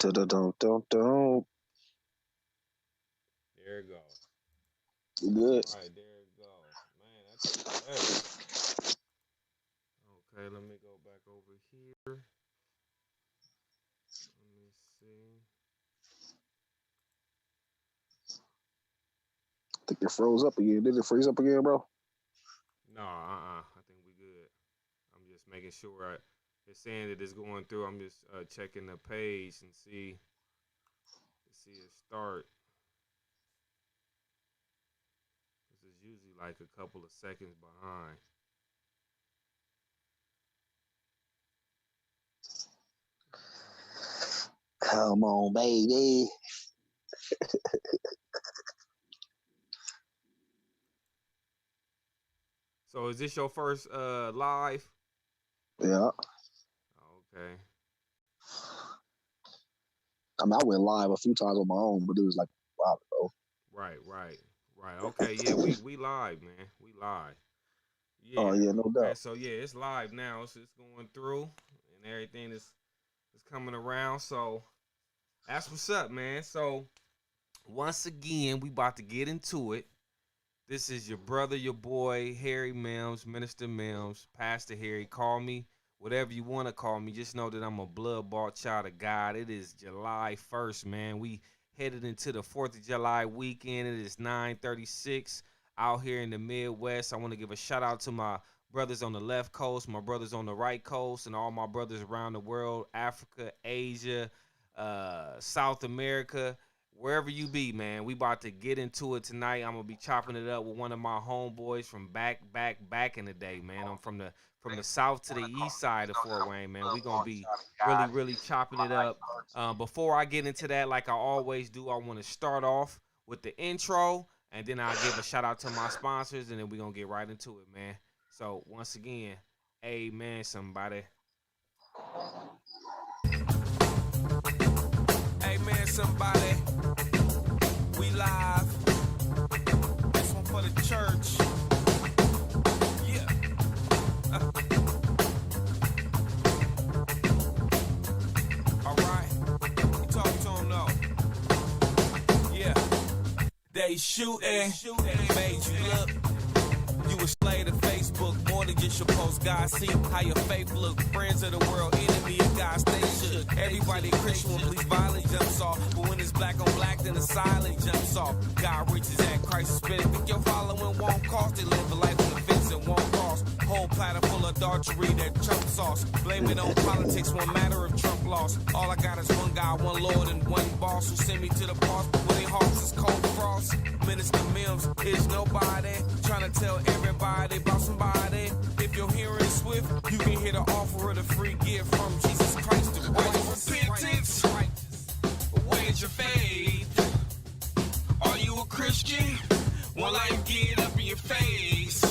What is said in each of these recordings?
Dun-dun-dun-dun-dun. There it go. You good? All right, there it go. Man, that's better. Okay, let me go back over here. Let me see. I think it froze up again. Did it freeze up again, bro? No, I think we good. I'm just making sure it's saying that it's going through. I'm just checking the page and see it start. This is usually like a couple of seconds behind. Come on, baby. So is this your first live? Yeah. Okay. I mean, I went live a few times on my own, but it was like a while ago. Right. Okay, yeah, we live, man. We live. Oh Yeah. yeah, no Okay, doubt. so yeah, it's live now. So it's going through and everything is coming around. So that's what's up, man. So once again, we about to get into it. This is your brother, your boy, Harry Mims, Minister Mims, Pastor Harry. Call me whatever you want to call me. Just know that I'm a blood-bought child of God. It is July 1st, man. We headed into the 4th of July weekend. It is 9:36 out here in the Midwest. I want to give a shout out to my brothers on the left coast, my brothers on the right coast, and all my brothers around the world, Africa, Asia, South America, wherever you be, man. We about to get into it tonight. I'm gonna be chopping it up with one of my homeboys from back in the day, man. I'm from the south to the east side of Fort Wayne, man. We gonna be really chopping it up. Before I get into that, like I always do, I want to start off with the intro, and then I'll give a shout out to my sponsors, and then we gonna get right into it, man. So once again, amen, somebody. Amen, somebody. We live. This one for the church. Yeah. All right. You talk to him, though. Yeah. They shooting. Made you look. You a slave to Facebook, more than just your post. God see how your faith look. Friends of the world, enemy of God, stay shook. Everybody Christian when police violence jumps off. But when it's black on black, then the silent jumps off. God reaches at Christ's spirit. Think your following won't cost. They live a life on the fence and won't cross. Whole platter full of adultery, that Trump sauce. Blame it on politics, one matter of Trump loss. All I got is one God, one Lord, and one boss who sent me to the boss. But when they hearts is cold frost. Minister Mims is nobody. Trying to tell everybody about somebody. If your hearing is swift, you can hear the offer of the free gift from Jesus Christ. The repentance. Where's your faith? Are you a Christian? One life get up in your face.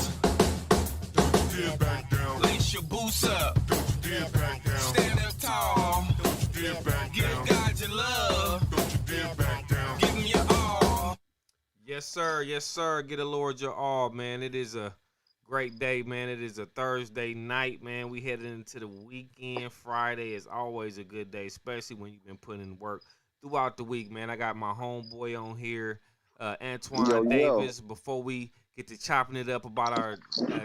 Don't you dare back down. Lace your boots up. Don't you dare back down. Stand up tall. Don't you dare back down. Give God your love. Don't you dare back down. Give him your all. Yes, sir. Yes, sir. Get the Lord your all, man. It is a great day, man. It is a Thursday night, man. We headed into the weekend. Friday is always a good day, especially when you've been putting in work throughout the week, man. I got my homeboy on here, Yo, Antwon yo. Davis. Before we get to chopping it up about our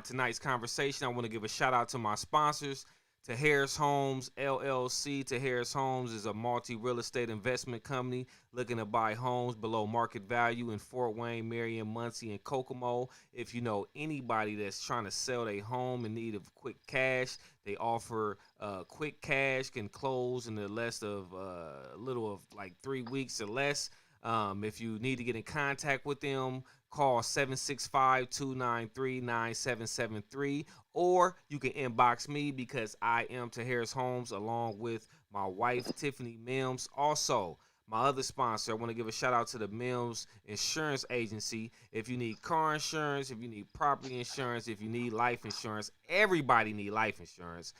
tonight's conversation, I want to give a shout out to my sponsors. To Harris Homes LLC. To Harris Homes is a multi-real estate investment company looking to buy homes below market value in Fort Wayne, Marion, Muncie, and Kokomo. If you know anybody that's trying to sell their home in need of quick cash, they offer quick cash, can close in the less of a little of like 3 weeks or less. If you need to get in contact with them, call 765-293-9773, or you can inbox me because I am to Harris Homes along with my wife Tiffany Mims. Also, my other sponsor, I want to give a shout out to the Mims Insurance Agency. If you need car insurance, if you need property insurance, if you need life insurance, everybody need life insurance.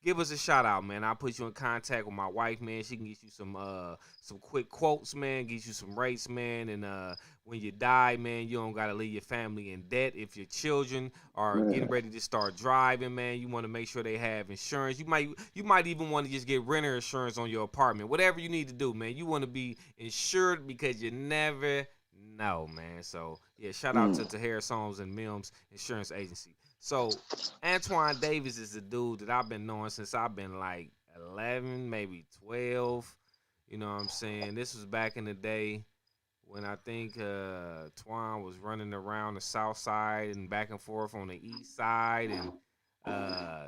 give us a shout out, man. I'll put you in contact with my wife, man. She can get you some quick quotes, man. Get you some rates, man. And when you die, man, you don't gotta leave your family in debt. If your children are getting ready to start driving, man, you want to make sure they have insurance. You might even want to just get renter insurance on your apartment. Whatever you need to do, man. You want to be insured because you never know, man. So yeah, shout out to Harris Holmes and Mims Insurance Agency. So Antwon Davis is a dude that I've been knowing since I've been like 11, maybe 12. You know what I'm saying? This was back in the day when I think Twan was running around the south side and back and forth on the east side. And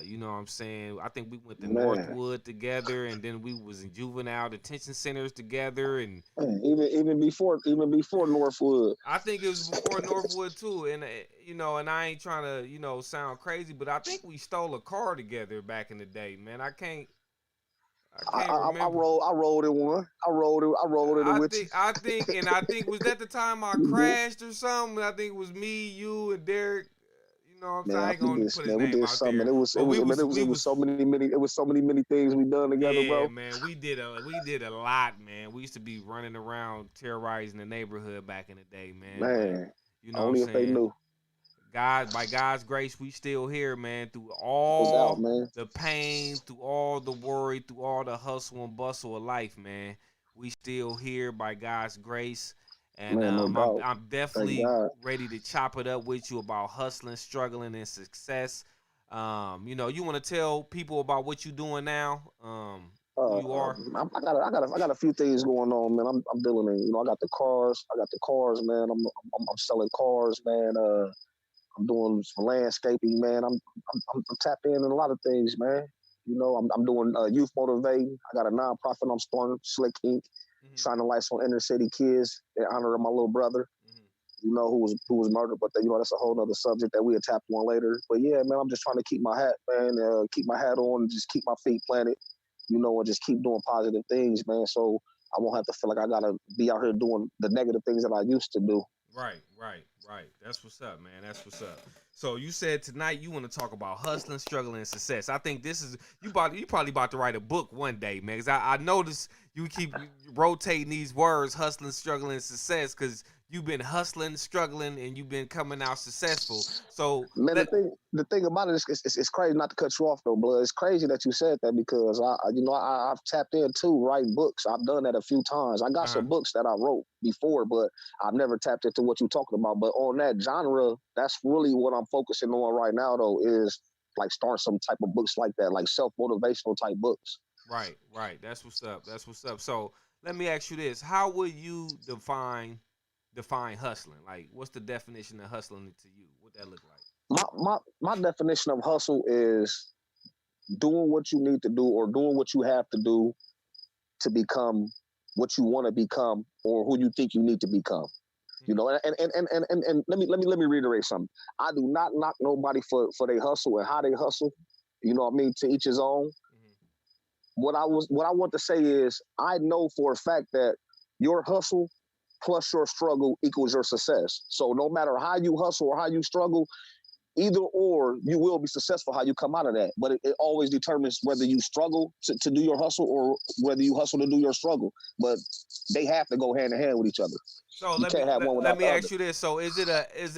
you know what I'm saying? I think we went to Northwood together, and then we was in juvenile detention centers together. And even before Northwood. I think it was before Northwood too. And you know, and I ain't trying to sound crazy, but I think we stole a car together back in the day, man. I can't remember. I rolled in one. I rolled it with you. I think was that the time I crashed or something? I think it was me, you, and Derek. You know what I'm saying? I ain't gonna put his name out there. It was so many things we done together, bro. Yeah, man, we did a lot, man. We used to be running around terrorizing the neighborhood back in the day, man. Man, you know only what I'm if saying? they knew. God, by God's grace, we still here, man. Through all man. the pain, through all the worry, through all the hustle and bustle of life, man. We still here by God's grace. And man, no I'm definitely ready to chop it up with you about hustling, struggling, and success. You want to tell people about what you're doing now. Who you are. I got a few things going on, man. I'm dealing in. I got the cars. Man. I'm selling cars, man. I'm doing some landscaping, man. I'm tapped in a lot of things, man. I'm doing youth motivating. I got a nonprofit I'm starting, Slick Inc. Shining lights on inner city kids in honor of my little brother, who was murdered. But that's a whole other subject that we'll tap on later. But yeah, man, I'm just trying to keep my hat, man, keep my hat on, and just keep my feet planted, and just keep doing positive things, man. So I won't have to feel like I gotta be out here doing the negative things that I used to do. Right. That's what's up, man. That's what's up. So you said tonight you want to talk about hustling, struggling, and success. I think this is you probably about to write a book one day, man. Cause I notice you keep rotating these words, hustling, struggling, and success, because you've been hustling, struggling, and you've been coming out successful. So man, the thing about it is it's crazy, not to cut you off though, Blood. It's crazy that you said that, because I've tapped in too, writing books. I've done that a few times. I got some books that I wrote before, but I've never tapped into what you're talking about. But on that genre, that's really what I'm focusing on right now though, is like start some type of books like that, like self-motivational type books. Right. That's what's up. So let me ask you this: how would you define hustling? Like, what's the definition of hustling to you? What that look like? My definition of hustle is doing what you need to do, or doing what you have to do to become what you want to become, or who you think you need to become. And let me reiterate something. I do not knock nobody for their hustle and how they hustle. You know what I mean? To each his own. What I want to say is, I know for a fact that your hustle plus your struggle equals your success. So no matter how you hustle or how you struggle, either or, you will be successful how you come out of that. But it always determines whether you struggle to do your hustle, or whether you hustle to do your struggle. But they have to go hand in hand with each other. So let me ask you this. So is it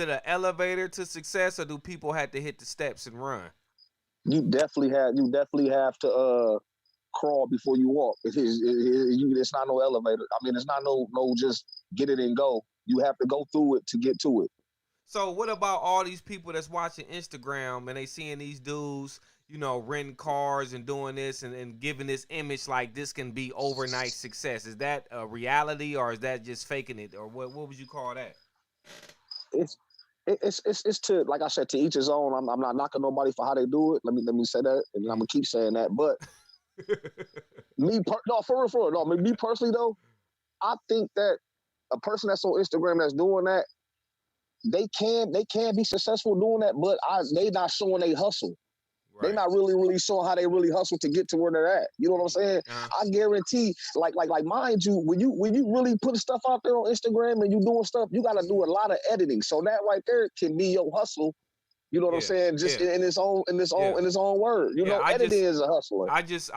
an elevator to success, or do people have to hit the steps and run? You definitely have to crawl before you walk. It's not no elevator. I mean, it's not no just get it and go. You have to go through it to get to it. So what about all these people that's watching Instagram and they seeing these dudes, renting cars and doing this and giving this image like this can be overnight success? Is that a reality, or is that just faking it, or what would you call that? It's to, like I said, to each his own. I'm not knocking nobody for how they do it. Let me say that, and I'm gonna keep saying that. But me personally though, I think that a person that's on Instagram that's doing that, they can be successful doing that, but they not showing they hustle. Right. They not really showing how they really hustle to get to where they're at. You know what I'm saying? I guarantee, like mind you, when you really put stuff out there on Instagram and you doing stuff, you got to do a lot of editing. So that right there can be your hustle You know what I'm Yeah, saying? Just yeah, in its own yeah, word. You yeah. know, editing is a hustler. I just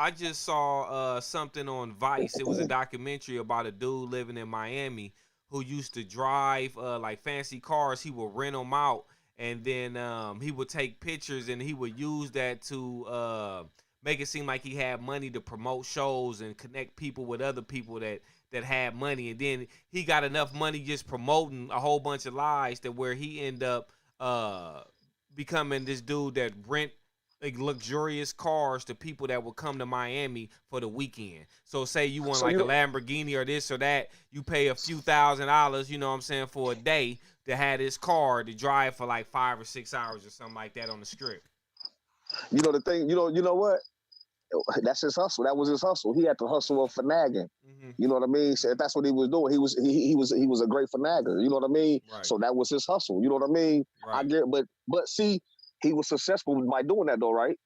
saw something on Vice. It was a documentary about a dude living in Miami who used to drive like fancy cars. He would rent them out, and then he would take pictures, and he would use that to make it seem like he had money to promote shows and connect people with other people that had money. And then he got enough money just promoting a whole bunch of lies that where he end up becoming this dude that rent like luxurious cars to people that would come to Miami for the weekend. So say you want So like you a know, Lamborghini or this or that, you pay a few $1,000s, you know what I'm saying, for a day to have this car to drive for like 5 or 6 hours or something like that on the strip. the thing. You know what? That's his hustle. That was his hustle. He had the hustle of finagging. Mm-hmm. You know what I mean? So if that's what he was doing, he was a great finagger. You know what I mean? Right. So that was his hustle. You know what I mean? I Right. get, but see, he was successful by doing that though, right?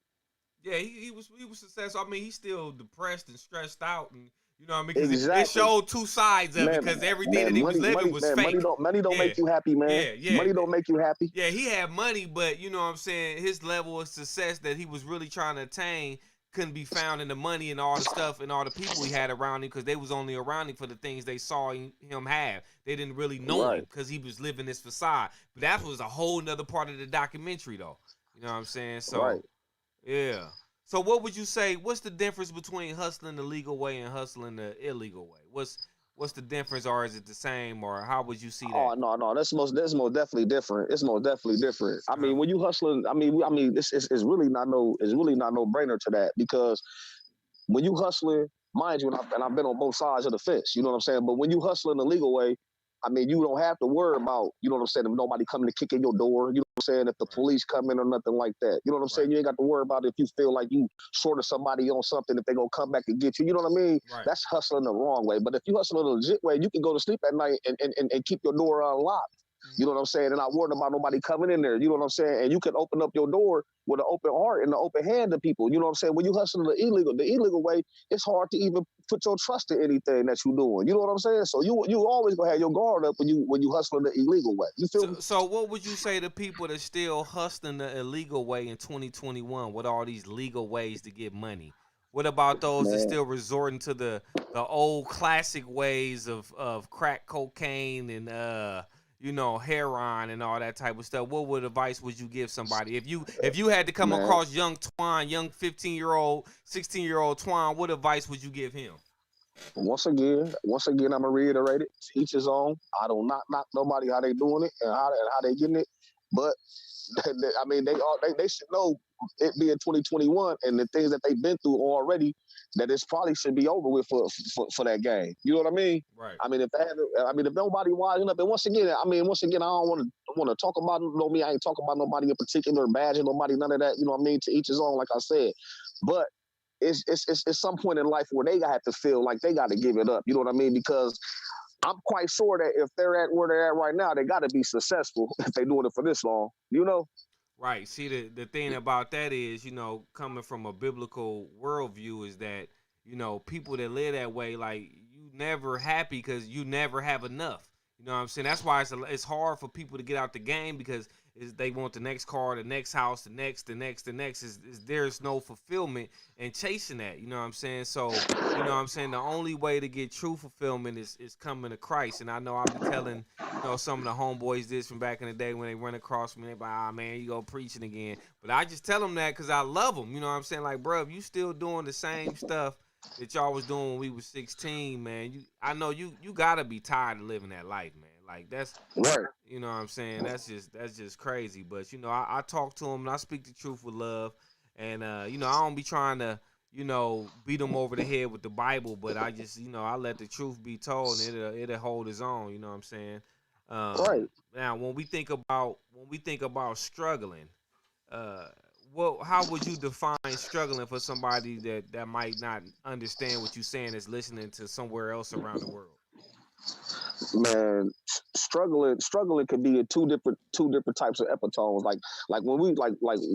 Yeah, he was successful. I mean, he's still depressed and stressed out, and you know what I mean, because it Exactly. showed two sides of it. Man, Because everything that man, he was living was fake. money don't Yeah, make you happy, man. yeah, yeah. Money don't make you happy. Yeah, he had money, but you know what I'm saying, his level of success that he was really trying to attain couldn't be found in the money and all the stuff and all the people he had around him because they was only around him for the things they saw him have. They didn't really know him Right. because he was living this facade. But that was a whole nother part of the documentary, though. You know what I'm saying? Right. So, yeah. So, what would you say? What's the difference between hustling the legal way and hustling the illegal way? What's the difference, or is it the same, or how would you see Oh that? no, that's most definitely different. It's most definitely different. I Uh-huh. mean, when you hustling, I mean, it's really not no brainer to that because when you hustling, mind you, and I've been on both sides of the fence. You know what I'm saying? But when you hustling the legal way, I mean, you don't have to worry about, you know what I'm saying, if nobody coming to kick in your door. You know what I'm saying? If the Right. police come in or nothing like that. You know what I'm Right. saying? You ain't got to worry about if you feel like you short of somebody on something, if they gonna come back and get you. You know what I mean? Right. That's hustling the wrong way. But if you hustling the legit way, you can go to sleep at night and keep your door unlocked. You know what I'm saying? And not worried about nobody coming in there. You know what I'm saying? And you can open up your door with an open heart and an open hand to people. You know what I'm saying? When you hustle the illegal way, it's hard to even put your trust in anything that you're doing. You know what I'm saying? So you always gonna have your guard up when you hustling the illegal way. You feel me? So what would you say to people that still hustling the illegal way in 2021 with all these legal ways to get money? What about those that Man, still resorting to the old classic ways of crack cocaine and you know, heroin and all that type of stuff? What would advice would you give somebody if you had to come man. across young Twan, young 15-year-old, 16-year-old Twan? What advice would you give him? Once again, I'm gonna reiterate it. To each his own. I don't knock nobody how they doing it and how they getting it, but I mean, they should know it being 2021 and the things that they've been through already. That it's probably should be over with for that game. You know what I mean? Right. I mean, if nobody wising up, and once again, I don't want to talk about me. I ain't talking about nobody in particular, badging nobody, none of that. You know what I mean? To each his own, like I said, but. It's some point in life where they have to feel like they got to give it up. You know what I mean? Because I'm quite sure that if they're at where they're at right now, they got to be successful if they're doing it for this long. You know? Right. See, the thing about that is, you know, coming from a biblical worldview is that, you know, people that live that way, like, you never happy because you never have enough. You know what I'm saying? That's why it's hard for people to get out the game because they want the next car, the next house, the next. Is there's no fulfillment in chasing that. You know what I'm saying? So, you know what I'm saying? The only way to get true fulfillment is coming to Christ. And I know I'll be telling, you know, some of the homeboys this from back in the day when they run across me, they be like, ah, man, you go preaching again. But I just tell them that because I love them. You know what I'm saying? Like, bro, if you still doing the same stuff that y'all was doing when we was 16, man, I know you gotta be tired of living that life, man. Like that's, Right. you know what I'm saying? That's just crazy. But you know, I talk to them and I speak the truth with love, and you know, I don't be trying to, you know, beat them over the head with the Bible, but I just, you know, I let the truth be told, and it'll hold its own. You know what I'm saying? Right. Now, when we think about struggling, uh, how would you define struggling for somebody that might not understand what you're saying is listening to somewhere else around the world? Man, struggling could be in two different types of epitones. Like when we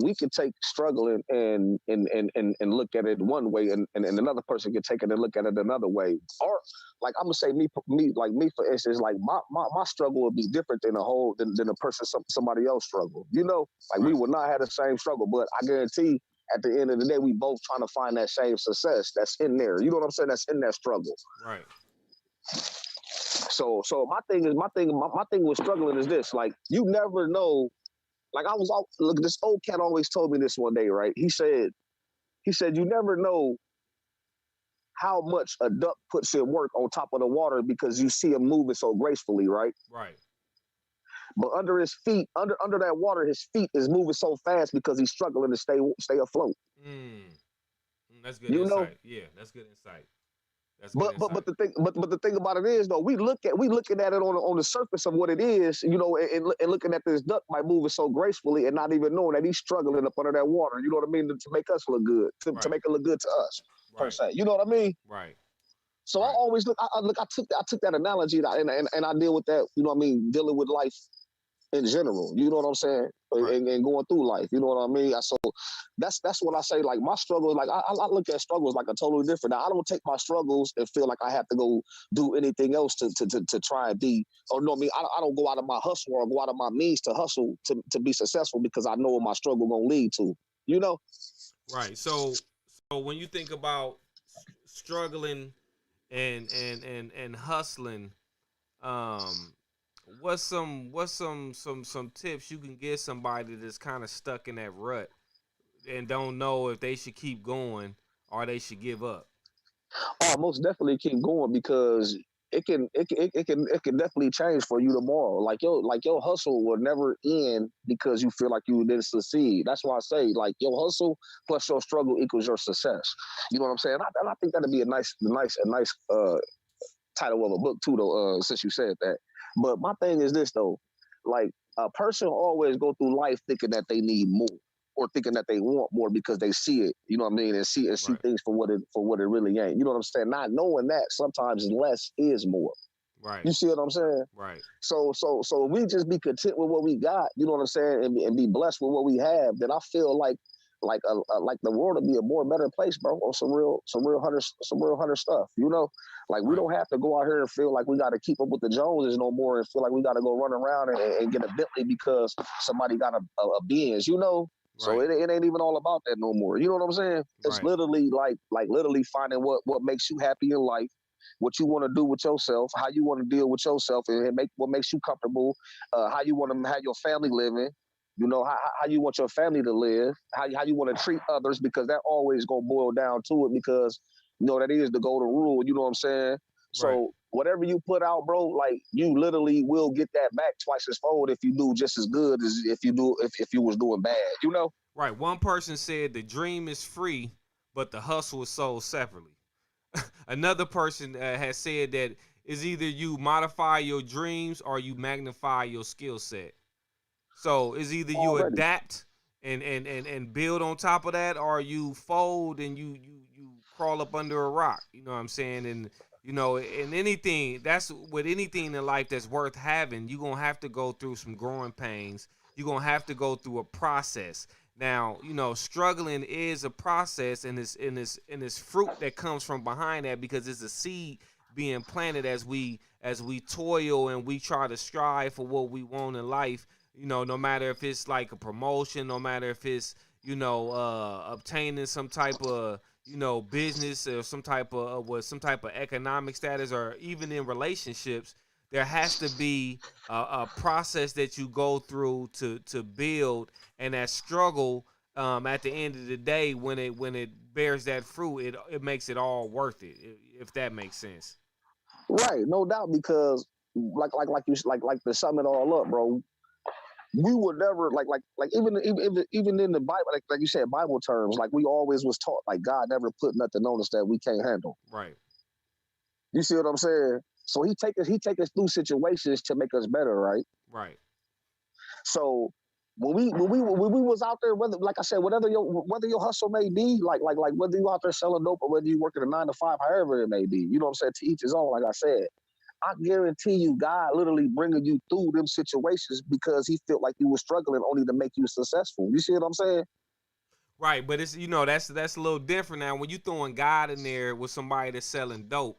we could take struggling and look at it one way, and another person could take it and look at it another way. Or like I'm gonna say me for instance, like my struggle would be different than a person somebody else struggle. You know, like we Right. would not have the same struggle, but I guarantee at the end of the day, we both trying to find that same success that's in there. You know what I'm saying? That's in that struggle. Right. So my thing with struggling is this: like you never know. Like look, this old cat always told me this one day, right? He said you never know how much a duck puts in work on top of the water because you see him moving so gracefully, right? Right. But under his feet, under that water, his feet is moving so fast because he's struggling to stay afloat. Mm. That's good You know, insight. Yeah, that's good insight. That's good but insight. the thing about it is though we looking at it on the surface of what it is, you know, and looking at this duck by moving so gracefully and not even knowing that he's struggling up under that water. You know what I mean? To make us look good, to Right. make it look good to us per Right. se. You know what I mean? Right. So I Right. always I took that analogy and I deal with that. You know what I mean? Dealing with life in general. You know what I'm saying? Right. And going through life. You know what I mean? So that's what I say. Like my struggles, like I look at struggles like a totally different. Now, I don't take my struggles and feel like I have to go do anything else to try and be. Or no, I mean I don't go out of my hustle or go out of my means to hustle to be successful because I know what my struggle gonna lead to. You know? Right. So when you think about struggling and hustling, um, what's some tips you can give somebody that's kind of stuck in that rut and don't know if they should keep going or they should give up? Oh, most definitely keep going because it can definitely change for you tomorrow. Like your hustle will never end because you feel like you didn't succeed. That's why I say like your hustle plus your struggle equals your success. You know what I'm saying? And I think that'd be a nice title of a book too, though. Since you said that, but my thing is this though, like a person always go through life thinking that they need more or thinking that they want more because they see it. You know what I mean? And see Right. things for what it really ain't. You know what I'm saying? Not knowing that sometimes less is more. Right. You see what I'm saying? Right. So we just be content with what we got. You know what I'm saying? And be blessed with what we have. Then I feel like the world would be a more better place, bro. Or some real hunter stuff. You know, like we Right. don't have to go out here and feel like we got to keep up with the Joneses no more, and feel like we got to go run around and get a Bentley because somebody got a Benz. You know, so Right. it ain't even all about that no more. You know what I'm saying? It's Right. literally like literally finding what makes you happy in life, what you want to do with yourself, how you want to deal with yourself, and make what makes you comfortable, how you want to have your family living. You know how you want your family to live, how you want to treat others, because that always gonna boil down to it. Because that is the golden rule. You know what I'm saying? Right. So whatever you put out, bro, like you literally will get that back twice as fold if you do just as good as if you was doing bad. You know? Right. One person said the dream is free, but the hustle is sold separately. Another person has said that is either you modify your dreams or you magnify your skill set. So it's either you Already. adapt and build on top of that, or you fold and you crawl up under a rock. You know what I'm saying? And in anything that's with anything in life that's worth having, you're gonna have to go through some growing pains. You're gonna have to go through a process. Now, struggling is a process, and it's fruit that comes from behind that, because it's a seed being planted as we toil and we try to strive for what we want in life. No matter if it's like a promotion, no matter if it's obtaining some type of business, or some type of economic status, or even in relationships, there has to be a process that you go through to build, and that struggle, at the end of the day, when it bears that fruit, it makes it all worth it, if that makes sense. Right, no doubt, because like to sum it all up, bro. We would never like even in the Bible, like you said, Bible terms, like we always was taught like God never put nothing on us that we can't handle. Right. You see what I'm saying? So he take us through situations to make us better, right? Right. So when we was out there, whether like I said, whether your hustle may be, like whether you out there selling dope or whether you working a 9 to 5, however it may be, you know what I'm saying? To each his own, like I said. I guarantee you, God literally bringing you through them situations because he felt like you were struggling only to make you successful. You see what I'm saying? Right, but it's that's a little different now. When you throwing God in there with somebody that's selling dope,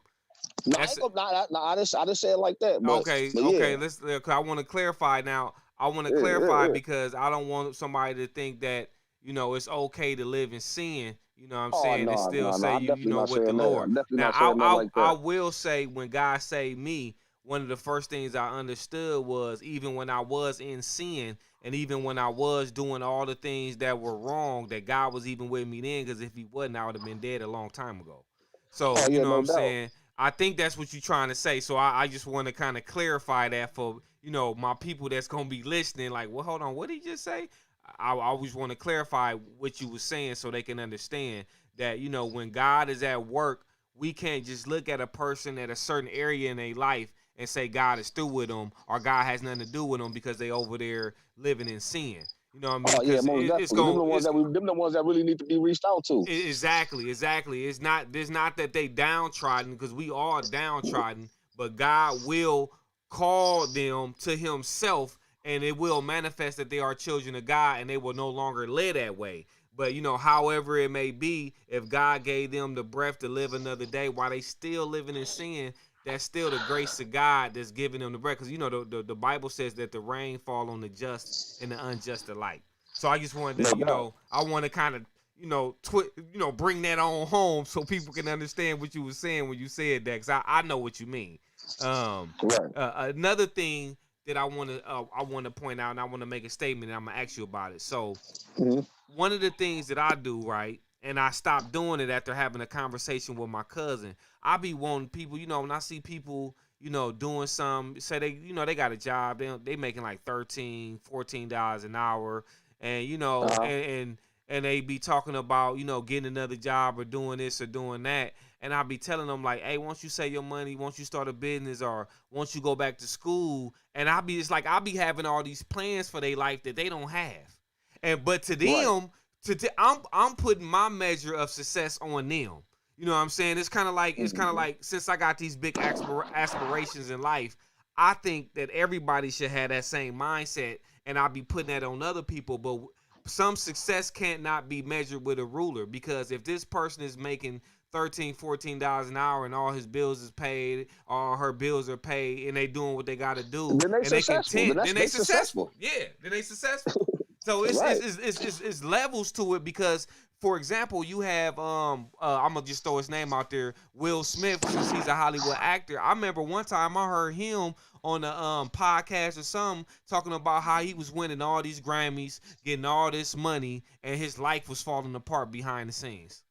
No, I that's ain't gonna, I didn't say it like that, okay. but yeah, Okay, let's. 'Cause I want to clarify now. I want to yeah, yeah, clarify yeah. because I don't want somebody to think that it's okay to live in sin. You know what I'm Oh saying, and no, still no, no, say I'm definitely not with the saying that. Lord. I'm definitely Now, not saying nothing like I that. will say when God saved me, one of the first things I understood was even when I was in sin, and even when I was doing all the things that were wrong, that God was even with me then. Because if He wasn't, I would have been dead a long time ago. So Oh you yeah, know what no I'm doubt. saying. I think that's what you're trying to say. So I just want to kind of clarify that for my people that's gonna be listening. Like, well, hold on, what did he just say? I always want to clarify what you were saying so they can understand that when God is at work, we can't just look at a person at a certain area in their life and say God is through with them or God has nothing to do with them because they over there living in sin. You know what I mean? Oh yeah, Because most it's definitely. going it's Them the ones that really need to be reached out to. Exactly. It's not that they downtrodden because we are downtrodden, but God will call them to Himself, and it will manifest that they are children of God, and they will no longer live that way. But however it may be, if God gave them the breath to live another day while they still living in sin, that's still the grace of God that's giving them the breath. Because the Bible says that the rain fall on the just and the unjust alike. So I just wanted No to, doubt. I want to kind of bring that on home so people can understand what you were saying when you said that, because I know what you mean. Right. Another thing that I want to point out, and I want to make a statement, and I'm gonna ask you about it. So Mm-hmm. one of the things that I do, right, and I stopped doing it after having a conversation with my cousin. I be wanting people, when I see people, doing some, say they got a job, they making like $13, $14 an hour, and Uh-huh. and they be talking about getting another job or doing this or doing that, and I be telling them like, hey, once you save your money, once you start a business, or once you go back to school, and I be having all these plans for their life that they don't have. But to Right. them, I'm putting my measure of success on them. You know what I'm saying? Mm-hmm. Since I got these big aspirations in life, I think that everybody should have that same mindset, and I'll be putting that on other people. But some success can't not be measured with a ruler, because if this person is making $13, $14 an hour and all his bills is paid, all her bills are paid, and they doing what they got to do, Then they and they successful. content, then they They successful. successful. Yeah, then they successful. So Right. it's levels to it, because for example, you have I'm gonna just throw his name out there, Will Smith, since he's a Hollywood actor. I remember one time I heard him on a podcast or something talking about how he was winning all these Grammys, getting all this money, and his life was falling apart behind the scenes.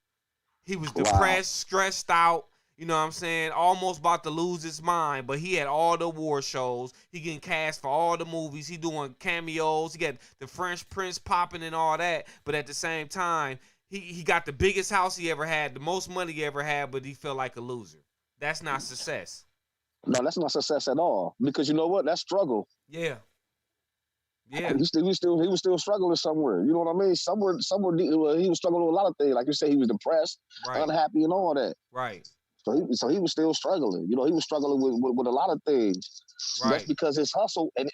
He was Wow. depressed, stressed out, you know what I'm saying? Almost about to lose his mind, but he had all the award shows. He getting cast for all the movies. He doing cameos. He got the French Prince popping and all that. But at the same time, he got the biggest house he ever had, the most money he ever had, but he felt like a loser. That's not success. No, that's not success at all. Because you know what? That's struggle. Yeah. Yeah. He was still struggling somewhere. You know what I mean? Well, he was struggling with a lot of things. Like you said, he was depressed, Right. unhappy, and all that. Right. So he was still struggling. You know, he was struggling with a lot of things. That's Right. because his hustle, and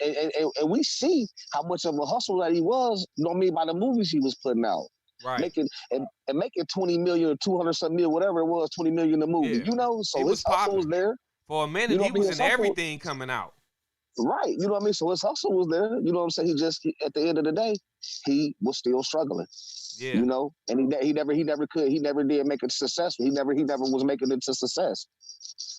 we see how much of a hustle that he was. You know what I mean, by the movies he was putting out, Right. making and making 20 million or 200 something million, whatever it was, 20 million a movie. Yeah. You know, He so was his hustle was popping. there. For a You minute, know he what I mean? was His in hustle, everything coming out. right? You know what I mean? So his hustle was there. You know what I'm saying? At the end of the day, he was still struggling. Yeah. You know, and he never did make it successful. He never was making it to success.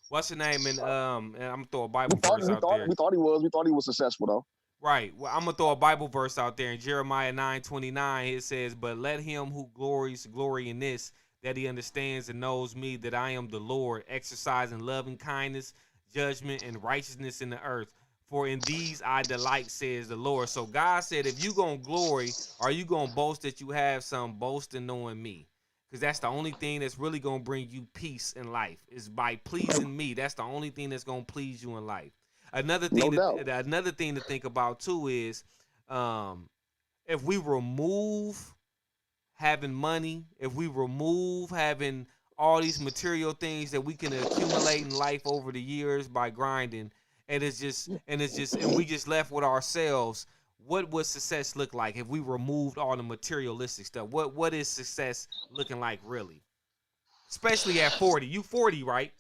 What's your name? And I'm gonna throw a Bible verse out there. We thought he was successful though. Right. Well, I'm gonna throw a Bible verse out there in Jeremiah 9:29. It says, "But let him who glories glory in this, that he understands and knows me, that I am the Lord, exercising loving kindness, judgment, and righteousness in the earth. For in these I delight, says the Lord." So God said, if you gonna glory, are you gonna boast that you have some, boast in knowing me? Because that's the only thing that's really gonna bring you peace in life, is by pleasing me. That's the only thing that's gonna please you in life. No doubt. Another thing to think about too is, um, if we remove having money, if we remove having all these material things that we can accumulate in life over the years by grinding, and and we just left with ourselves. What would success look like if we removed all the materialistic stuff? What is success looking like really? Especially at 40. You 40, right?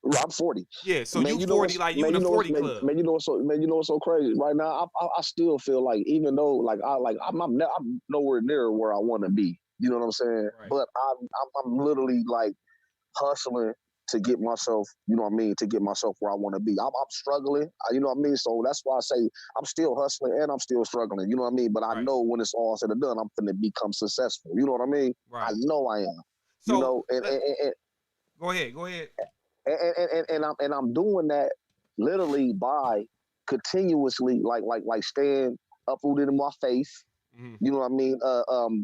I'm 40. Yeah, so Man, you you know 40, what's like you man, in the you know what's 40 man, club. man, you know what's so crazy right now. I still feel like even though I'm nowhere near where I want to be. You know what I'm saying? Right. But I'm literally like hustling to get myself, you know what I mean, to get myself where I want to be. I'm struggling, you know what I mean. So that's why I say I'm still hustling and I'm still struggling. You know what I mean. But I Right. know when it's all said and done, I'm finna become successful. You know what I mean? I Right. know I am. You So know, go ahead. Go ahead. and I'm doing that literally by continuously like staying uprooted in my faith. Mm-hmm. You know what I mean?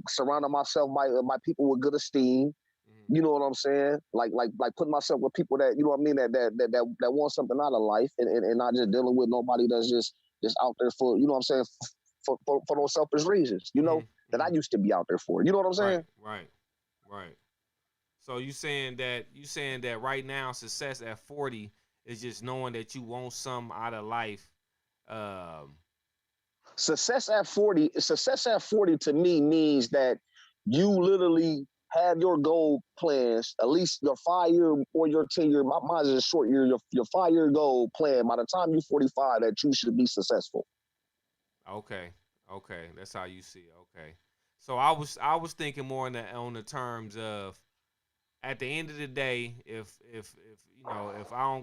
Surrounding myself by people with good esteem. Mm-hmm. You know what I'm saying? Like putting myself with people that, you know what I mean, that want something out of life, and not just dealing with nobody that's just out there for, you know what I'm saying, for those selfish reasons. You know that I used to be out there for. You know what I'm saying? Right. Right. So you saying that right now success at 40 is just knowing that you want something out of life. Um, Success at 40 to me means that you literally have your goal plans, at least your 5 year or your 10 year. Mine is a short year. Your 5 year goal plan. By the time you're 45, that you should be successful. okay. Okay. That's how you see it. Okay. So I was thinking more on the terms of at the end of the day, if if I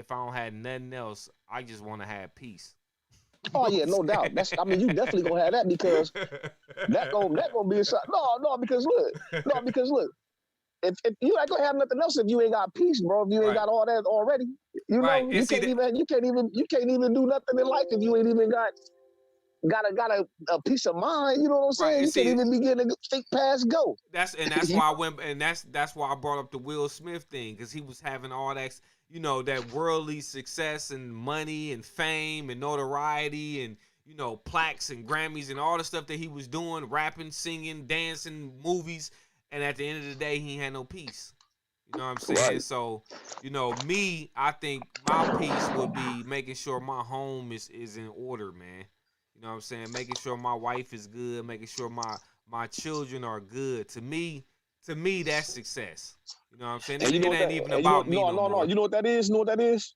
don't have nothing else, I just want to have peace. You Oh know yeah, what no I'm doubt. That's I mean, you definitely gonna have that because that gonna be a shot. No, because look, if you ain't gonna have nothing else if you ain't got peace, bro. If you ain't right, got all that already, right. And you see that can't even do nothing in life if you ain't even got a peace of mind. You know what I'm right. saying? And You can't see even begin to think past go. that's why I went and that's why I brought up the Will Smith thing because he was having all that that worldly success and money and fame and notoriety and plaques and Grammys and all the stuff that he was doing, rapping, singing, dancing, movies, and at the end of the day, he had no peace. You know what I'm saying? Right. So, me, I think my peace would be making sure my home is in order, man. You know what I'm saying? Making sure my wife is good, making sure my children are good. To me, that's success. You know what I'm saying? And you know It what ain't that? even And you know about me no no no no. more. You know what that is? You know what that is?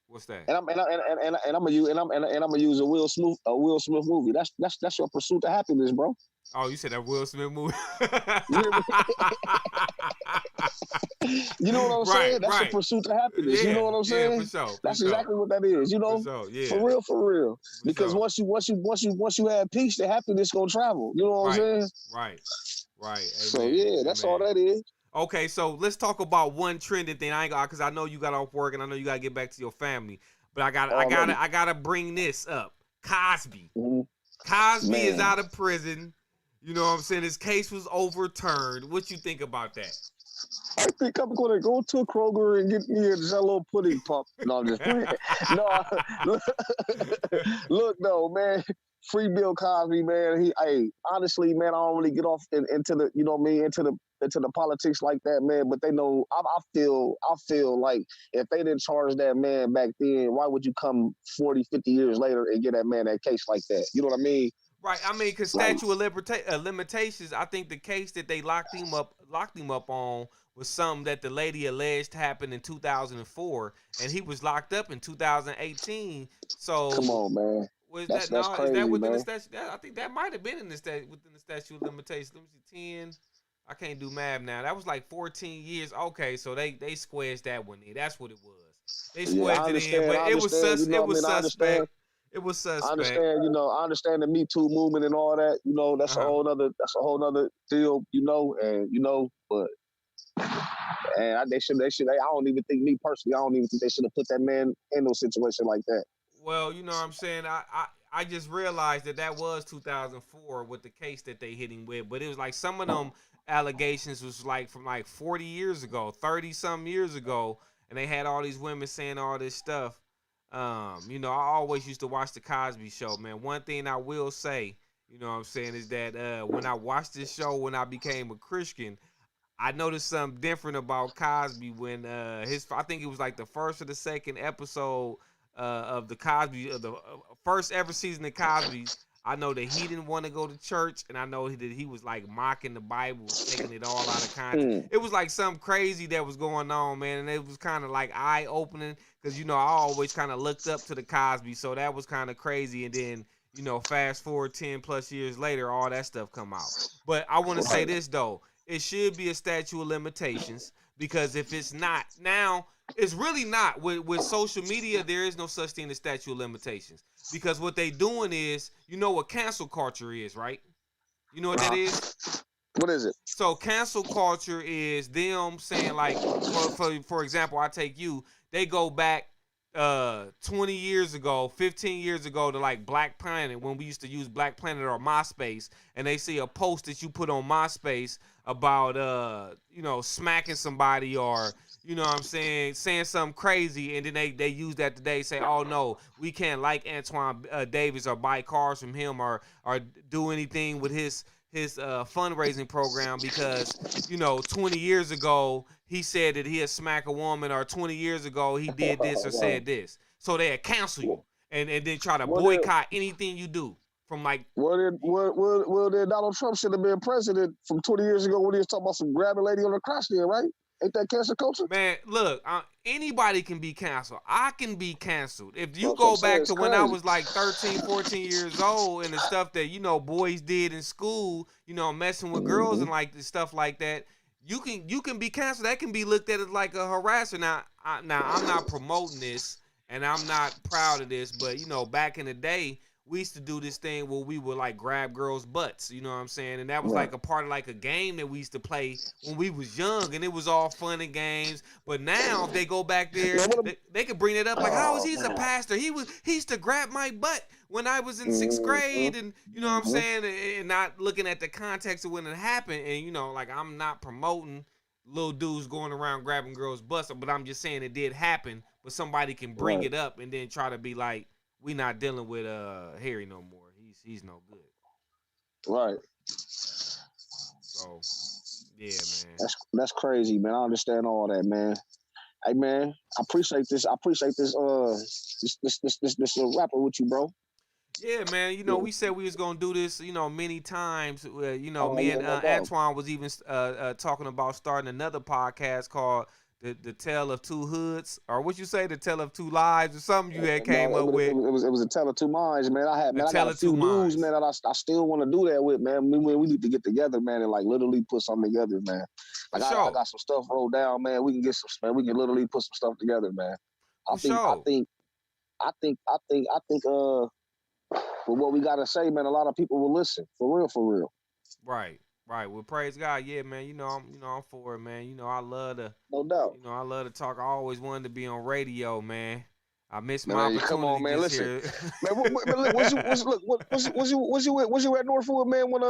What's that? And I'm gonna use a Will Smith movie. That's your pursuit of happiness, bro. Oh, you said that Will Smith movie. You hear me? You know what I'm Right, saying? That's your right. pursuit of happiness. You know Yeah, what I'm yeah, for saying? sure, for That's sure, exactly what that is. for sure. Yeah, For real. for Because sure. once you have peace, the happiness gonna travel. You know what I'm Right, saying? right, right. So Amen, yeah, that's all amen. that is. Okay, so let's talk about one trending thing. I ain't got because I know you got off work and I know you gotta get back to your family. But Already. I gotta bring this up. Cosby. Mhm. Cosby is Man, out of prison. You know what I'm saying? His case was overturned. What you think about that? I think I'm gonna go to Kroger and get me a Jello pudding pop. No, I'm just playing. No, look though, man. Free Bill Cosby, man. Hey, honestly, man, I don't really get off into the, you know what I mean, into the politics like that, man. But they know, I feel like if they didn't charge that man back then, why would you come 40, 50 years later and get that man that case like that? You know what I mean? Right. I mean, cause Like, statute of limitations. I think the case that they locked him up on was something that the lady alleged happened in 2004, and he was locked up in 2018. come So on, man. was That's that that's no? Is that crazy, within the man. statute? I think that might have been in the within the statute of limitations. Let me see, 10. I can't do math now. That was like 14 years. Okay, so they squared that one in. That's what it was. They Yeah, squared it in, but I it was understand. You know it what I was mean? I understand. suspect. It was I suspect. understand. I understand the Me Too movement and all that. Uh That's a huh. whole nother deal. And but they should. I don't even think me personally. I don't even think they should have put that man in no situation like that. Well, you know what I'm saying. I just realized that was 2004 with the case that they hit him with, but it was like some of them allegations was like from like 40 years ago, 30 some years ago, and they had all these women saying all this stuff. I always used to watch the Cosby Show, man. One thing I will say, you know what I'm saying, is that when I watched this show when I became a Christian, I noticed something different about Cosby when I think it was like the first or the second episode of the Cosby of the first ever season of Cosby's. I know that he didn't want to go to church, and I know that he was like mocking the Bible, taking it all out of context. It was like something crazy that was going on, man, and it was kind of like eye opening because I always kind of looked up to the Cosby, so that was kind of crazy. And then fast forward 10+ years later, all that stuff come out. But I want to say this though. It should be a statute of limitations because if it's not now, it's really not. With social media, there is no such thing as statute of limitations because what they doing is, what cancel culture is, right? You know what that is? What is it? So cancel culture is them saying like, for example, I take you. They go back 20 years ago, 15 years ago to like Black Planet when we used to use Black Planet or MySpace, and they see a post that you put on MySpace about smacking somebody or what I'm saying something crazy, and then they use that today, say, oh no, we can't like Antwon Davis or buy cars from him or do anything with his fundraising program because 20 years ago he said that he'd smack a woman, or 20 years ago he did this or said this, so they'd cancel you and then try to boycott anything you do from like. Well, then Donald Trump should have been president from 20 years ago when he was talking about some grabbing lady on the crotch there, right? Ain't that cancel culture? Man, look, anybody can be canceled. I can be canceled. If you go back to when I was like 13, 14 years old and the stuff that, boys did in school, messing with girls and like stuff like that, you can be canceled. That can be looked at as like a harasser. Now I'm not promoting this and I'm not proud of this, but, back in the day, we used to do this thing where we would like grab girls' butts, you know what I'm saying? And that was like a part of like a game that we used to play when we was young, and it was all fun and games. But now if they go back there, they could bring it up like, how is he a pastor? He used to grab my butt when I was in 6th grade, and you know what I'm saying? And not looking at the context of when it happened. And like I'm not promoting little dudes going around grabbing girls' butts, but I'm just saying it did happen. But somebody can bring it up and then try to be like, we not dealing with Harry no more. He's no good. Right. So, yeah, man. That's crazy, man. I understand all that, man. Hey, man, I appreciate this. This rapper with you, bro. Yeah, man. We said we was gonna do this, many times. Me and Antwon was even talking about starting another podcast called The Tale of Two Hoods, or what you say, The Tale of Two Lives, or something you had came up with. It was a Tale of Two Minds, man. I got a few dudes, man, that I still want to do that with, man. We need to get together, man, and like literally put something together, man. Like I got some stuff rolled down, man. We can get some, man. We can literally put some stuff together, man. I think with what we gotta say, man, a lot of people will listen. For real. Right. Well, praise God, yeah, man. I'm for it, man. I love to. No doubt. I love to talk. I always wanted to be on radio, man. I missed my man, opportunity. Come on, man. Listen, man. Was you at Northwood, man? When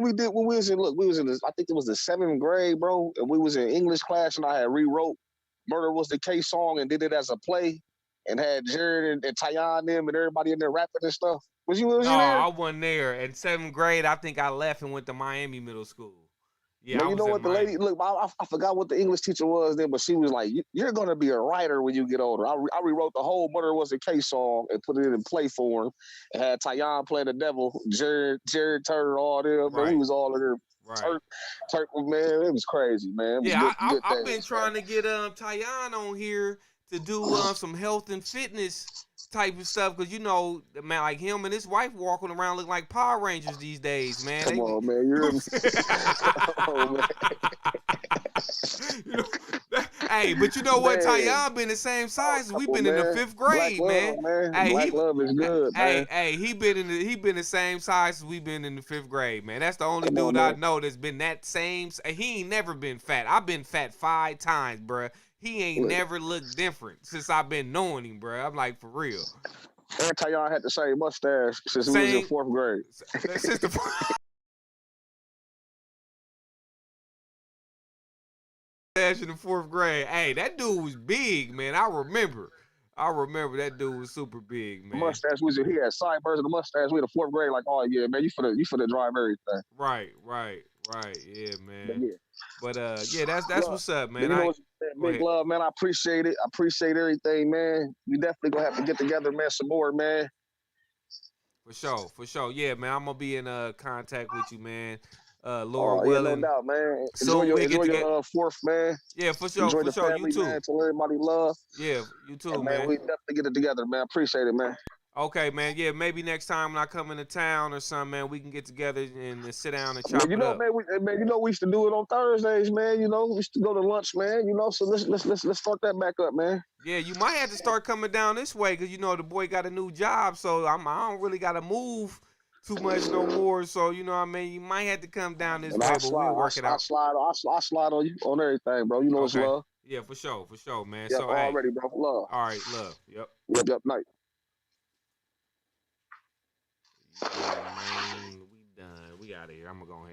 we was in this, I think it was the 7th grade, bro, and we was in English class, and I had rewrote "Murder Was the Case" song and did it as a play, and had Jared and Tyon them and everybody in there rapping and stuff. Was you there? I wasn't there. In 7th grade, I think I left and went to Miami Middle School. Yeah, man, you know what the lady? Look, I forgot what the English teacher was then, but she was like, "You're gonna be a writer when you get older." I rewrote the whole "Murder Was the Case" song and put it in play form, and had Tyon play the devil, Jared Turner, all them. Man, he was all in there. Right. Turk, man, it was crazy, man. I've been trying to get Tyon on here to do some health and fitness type of stuff, because man, like him and his wife walking around looking like Power Rangers these days, man. Come on, man, you're oh, man. Hey, but you know what? Tyon been the same size. We've been in the 5th grade, man. Hey, Black love is good, man. Hey, he been the same size as we've been in the 5th grade, man. That's the only dude I know that's been that same. He ain't never been fat. I've been fat 5 times, bruh. He ain't never looked different since I've been knowing him, bro. I'm like, for real. And Tyon had the same mustache since we was in 4th grade. Since the mustache in the 4th grade. Hey, that dude was big, man. I remember that dude was super big, man. The mustache he had sideburns of the mustache. We in the 4th grade, like, oh yeah, man, you finna drive everything. Right. Yeah, man. But yeah, that's Look, what's up, man, man. you know I what's go big ahead. love, man. I appreciate it. I appreciate everything, man. We definitely gonna have to get together, man, some more, man. For sure, for sure. Yeah, man, I'm gonna be in contact with you, man. Lord Yeah, no willing, doubt, man. soon we get Enjoy to get. your fourth, man. Yeah, for sure, Enjoy for the sure. You family, man. too. Tell everybody love. Yeah, you too, And man, man. we definitely get it together, man. Appreciate it, man. Okay, man. Yeah, maybe next time when I come into town or something, man, we can get together and sit down and Man, chop it up. man, we used to do it on Thursdays, man. We used to go to lunch, man. So let's start that back up, man. Yeah, you might have to start coming down this way because the boy got a new job, so I don't really gotta move too much no more. So what I mean, you might have to come down this And way, but we'll work it out. I slide on you on everything, bro. You know it's Okay. love. Yeah, for sure, man. Yep, So hey, already, bro. Love. all right, love. Yep. Yep, night. Yeah, man. We done. We out of here. I'm gonna go ahead.